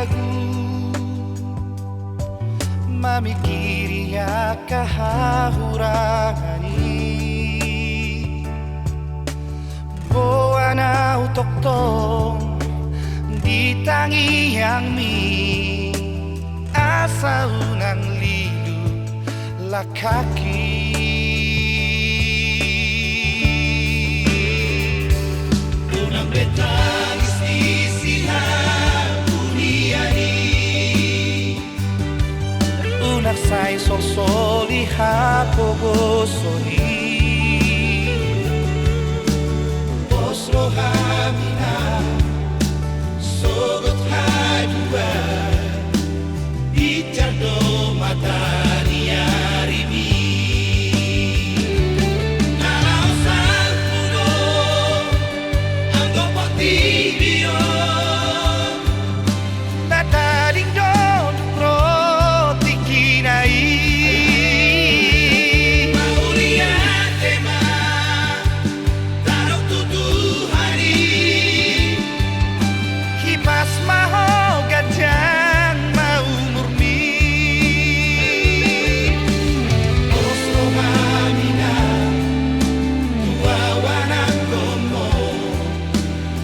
ragu mamikiri kahahurani boa na utoktong di tangiang mi asa unang lilu lakaki unang betangis di silang buniani unak say sol-soli hapogosoni Oslo hamina sogot hadua Icardo matani arimi Nalau salpudo Anggo potibio Nataling don roti kinai Mauriate ma Tarok tutu hari Kipas maho gajang mau murni Oslo hamina Tua wanak gomo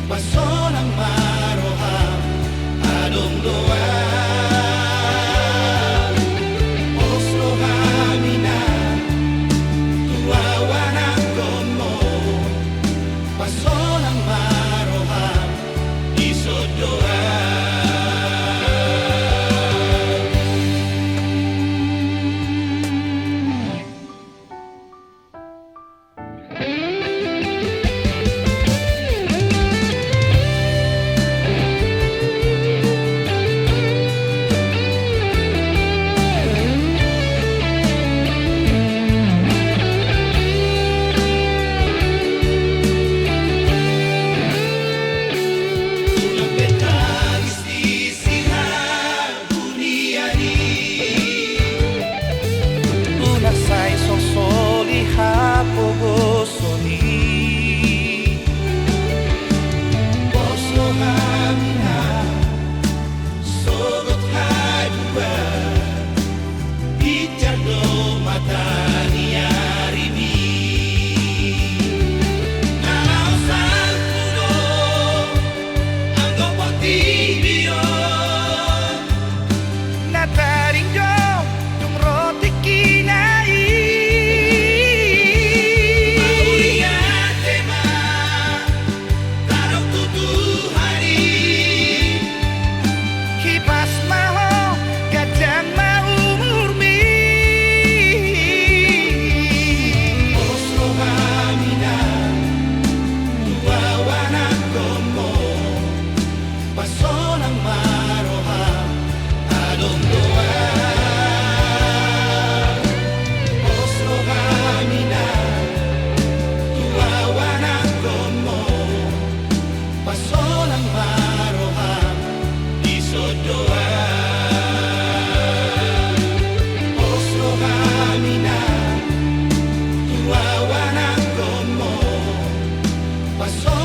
Basonang maroham Adong doa Oslo hamina Tua wanak gomo Basonang maroham Isod doa Ulang betangis di silang buniani Unak say sol-soli hapogosoni Oslo hamina sogot hadua Icardo matani arimi Nalau salpudo Anggo potibio Nataring dong tung roti kinai Mauriate ma Tarok tutu hari Kipas maho gajang mau murmi Oslo hamina Tua wanak gomo Basonang maroham Adong doa Oslo hamina Tua wanak gomo Basonang maroham Isod doa Oslo hamina Tua wanak gomo Basonang